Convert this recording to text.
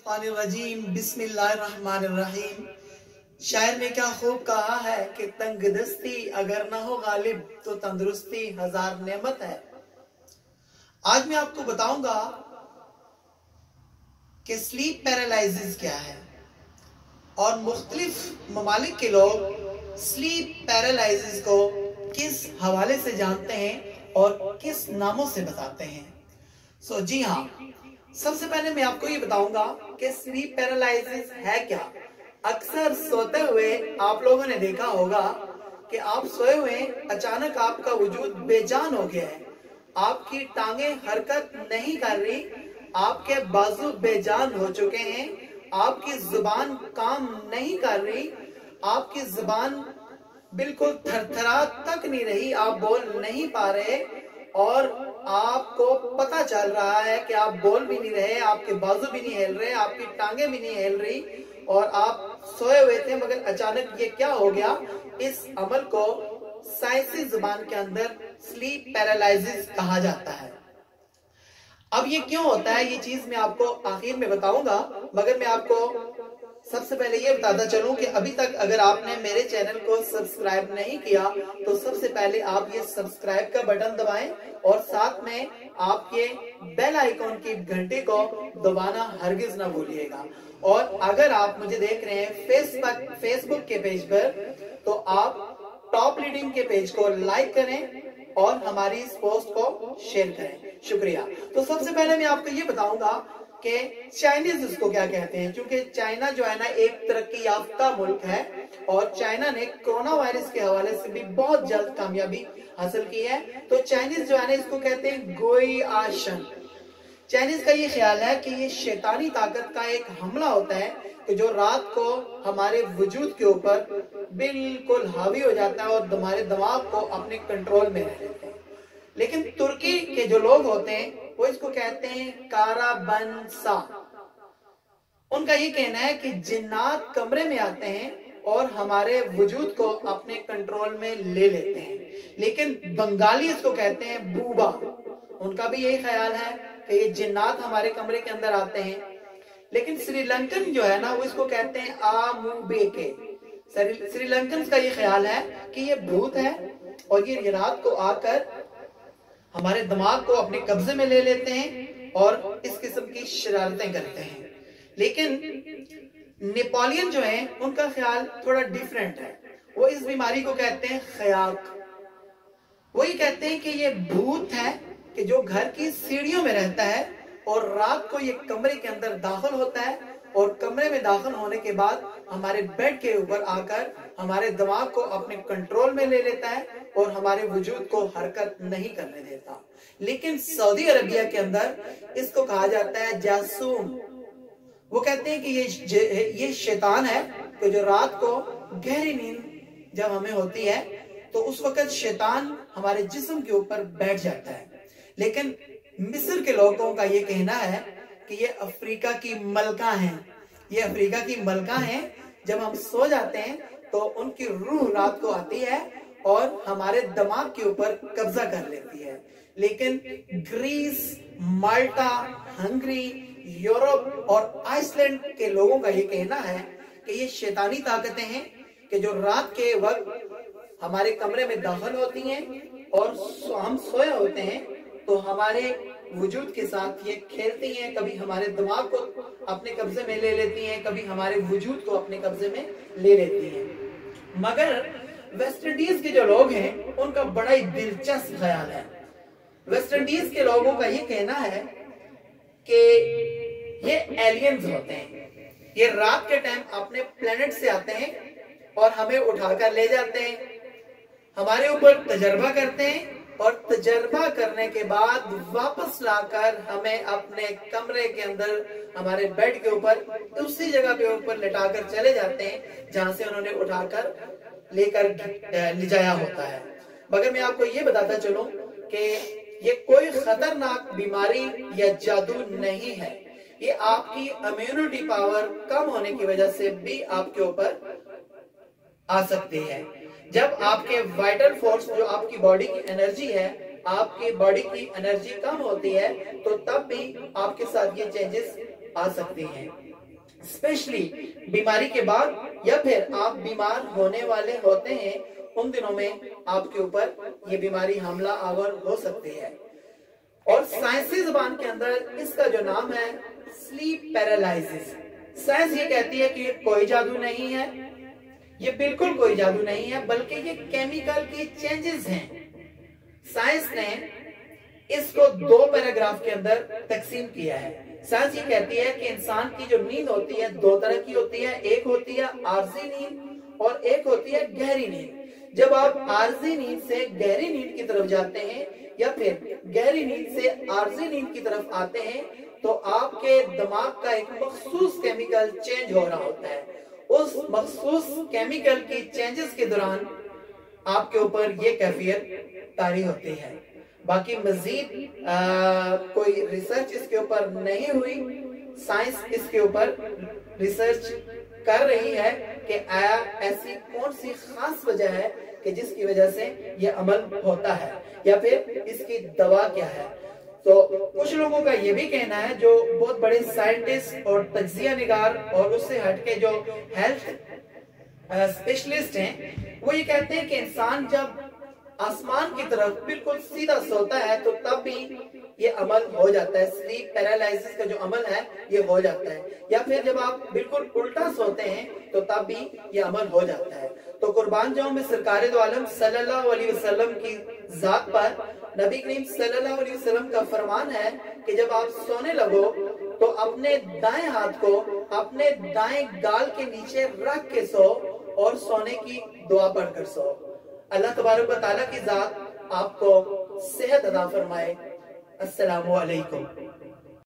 मिनश्शैतानिर्रजीम बिस्मिल्लाहिर्रहमानिर्रहीम। शायर ने क्या खूब कहा है कि तंगदस्ती अगर ना हो गालिब तो तंदुरुस्ती हजार नेमत है। आज मैं आपको बताऊंगा कि स्लीप पैरालिसिस क्या है और मुख्तलिफ ममालिक के लोग स्लीप पैरालिसिस को किस हवाले से जानते हैं और किस नामों से बताते हैं। जी हाँ, सबसे पहले मैं आपको ये बताऊंगा कि स्लीप पैरालिसिस है क्या। अक्सर सोते हुए आप लोगों ने देखा होगा कि आप सोए हुए अचानक आपका वजूद बेजान हो गया है, आपकी टांगे हरकत नहीं कर रही, आपके बाजू बेजान हो चुके हैं, आपकी जुबान काम नहीं कर रही, आपकी जुबान बिल्कुल थरथरा तक नहीं रही, आप बोल नहीं पा रहे और आपको पता चल रहा है कि आप बोल भी नहीं रहे, आपके बाजू भी नहीं हिल रहे, आपकी टांगे भी नहीं हिल रही और आप सोए हुए थे, मगर अचानक ये क्या हो गया। इस अमल को साइंसी जुबान के अंदर स्लीप पैरालिसिस कहा जाता है। अब ये क्यों होता है, ये चीज मैं आपको आखिर में बताऊंगा, मगर मैं आपको सबसे पहले ये बताता चलूं कि अभी तक अगर आपने मेरे चैनल को सब्सक्राइब नहीं किया तो सबसे पहले आप ये सब्सक्राइब का बटन दबाएं और साथ में आप ये बेल आइकॉन की घंटी को दबाना हरगिज ना भूलिएगा। और अगर आप मुझे देख रहे हैं फेसबुक के पेज पर तो आप टॉप लीडिंग के पेज को लाइक करें और हमारी इस पोस्ट को शेयर करें। शुक्रिया। तो सबसे पहले मैं आपको ये बताऊंगा कि चाइनीज उसको क्या कहते हैं, क्योंकि चाइना जो है ना एक तरक्की याफ्ता मुल्क है और चाइना ने कोरोना वायरस के हवाले से भी बहुत जल्द कामयाबी हासिल की है। तो चाइनीज जो है ना इसको कहते हैं गोई आशन। चाइनीज का ये ख्याल है कि ये शैतानी ताकत का एक हमला होता है कि जो रात को हमारे वजूद के ऊपर बिल्कुल हावी हो जाता है और हमारे दिमाग को अपने कंट्रोल में रह लेते हैं। लेकिन तुर्की के जो लोग होते हैं वो इसको कहते हैं काराबंसा। उनका ये कहना है कि जिन्नात कमरे में आते हैं और हमारे वजूद को अपने कंट्रोल में ले लेते हैं। लेकिन बंगाली इसको कहते हैं बूबा। उनका भी यही ख्याल है कि ये जिन्नात हमारे कमरे के अंदर आते हैं। लेकिन श्रीलंकन जो है ना वो इसको कहते हैं आमुबेके। श्रीलंकन का ये ख्याल है कि ये भूत है और ये रात को आकर हमारे दिमाग को अपने कब्जे में ले लेते हैं और इस किस्म की शरारतें करते हैं। लेकिन नेपोलियन जो है उनका ख्याल थोड़ा डिफरेंट है। वो इस बीमारी को कहते हैं खयाक। वो ये कहते हैं कि ये भूत है कि जो घर की सीढ़ियों में रहता है और रात को ये कमरे के अंदर दाखिल होता है और कमरे में दाखिल होने के बाद हमारे बेड के ऊपर आकर हमारे दिमाग को अपने कंट्रोल में ले लेता है और हमारे वजूद को हरकत नहीं करने देता। लेकिन सऊदी अरबिया के अंदर इसको कहा जाता है जासूम। वो कहते हैं कि ये शैतान है कि जो रात को गहरी नींद जब हमें होती है तो उस वक्त शैतान हमारे जिस्म के ऊपर बैठ जाता है। लेकिन मिस्र के लोगों का ये कहना है कि ये अफ्रीका की मलका हैं। ये अफ्रीका की मलका हैं। जब हम सो जाते हैं तो उनकी रूह रात को आती है और हमारे दिमाग के ऊपर कब्जा कर लेती है। लेकिन ग्रीस, माल्टा, हंगरी, यूरोप और आइसलैंड के लोगों का ये कहना है कि ये शैतानी ताकतें हैं कि जो रात के वक्त हमारे कमरे में दाखिल होती हैं और हम सोए होते हैं तो हमारे वजूद के साथ ये खेलती हैं। कभी हमारे दिमाग को अपने कब्जे में ले लेती हैं, कभी हमारे वजूद को अपने कब्जे में ले लेती हैं। मगर वेस्ट इंडीज के जो लोग हैं उनका बड़ा ही दिलचस्प ख्याल है। वेस्ट इंडीज के लोगों का ये कहना है कि ये एलियंस होते हैं। ये रात के टाइम अपने प्लेनेट से आते हैं और हमें उठाकर ले जाते हैं, हमारे ऊपर तजर्बा करते हैं और तजर्बा करने के बाद वापस लाकर हमें अपने कमरे के अंदर हमारे बेड के ऊपर उसी जगह पे ऊपर लिटाकर चले जाते हैं जहां से उन्होंने उठाकर लेकर ले जाया होता है। मगर मैं आपको ये बताता चलूं कि ये कोई खतरनाक बीमारी या जादू नहीं है। ये आपकी इम्यूनिटी पावर कम होने की वजह से भी आपके ऊपर आ सकती है। जब आपके वाइटल फोर्स जो आपकी बॉडी की एनर्जी है, आपकी बॉडी की एनर्जी कम होती है तो तब भी आपके साथ ये चेंजेस आ सकती हैं। स्पेशली बीमारी के बाद या फिर आप बीमार होने वाले होते हैं, उन दिनों में आपके ऊपर ये बीमारी हमला आवर हो सकती है। और साइंसी जुबान के अंदर इसका जो नाम है स्लीप पैरालिसिस। साइंस ये कहती है कि कोई जादू नहीं है, ये बिल्कुल कोई जादू नहीं है, बल्कि ये केमिकल की चेंजेस हैं। साइंस ने इसको 2 पैराग्राफ के अंदर तकसीम किया है। साइंस ये कहती है कि इंसान की जो नींद होती है 2 तरह की होती है, एक होती है आरजी नींद और एक होती है गहरी नींद। जब आप आरजी नींद से गहरी नींद की तरफ जाते हैं या फिर गहरी नींद से आरजी नींद की तरफ आते हैं, तो आपके दिमाग का एक मखसूस केमिकल चेंज हो रहा होता है। उस मखसूस केमिकल की चेंजेस के दौरान आपके ऊपर ये कैफियत तारी होती है। बाकी मजीद कोई रिसर्च इसके ऊपर नहीं हुई। साइंस इसके ऊपर रिसर्च कर रही है कि आया ऐसी कौन सी खास वजह है कि जिसकी वजह से ये अमल होता है या फिर इसकी दवा क्या है। तो कुछ लोगों का ये भी कहना है, जो बहुत बड़े साइंटिस्ट और तज्जिया निगार और उससे हटके जो हेल्थ स्पेशलिस्ट हैं, वो ये कहते हैं कि इंसान जब आसमान की तरफ बिल्कुल सीधा सोता है तो तब भी ये अमल हो जाता है। स्लीप पैरालिसिस का जो अमल है ये हो जाता है। या फिर जब आप बिल्कुल उल्टा सोते हैं तो तब भी ये अमल हो जाता है। तो कुर्बान जाऊं मैं सरकारे दो आलम सल्लल्लाहु अलैहि वसल्लम की जात पर। नबी करीम सल्लल्लाहु अलैहि वसल्लम का फरमान है कि जब आप सोने लगो तो अपने दाएं हाथ को अपने दाएं गाल के नीचे रख के सो और सोने की दुआ पढ़कर सो। अल्लाह तबारक व तआला की जात आपको सेहत अता फरमाए। अस्सलामु अलैकुम।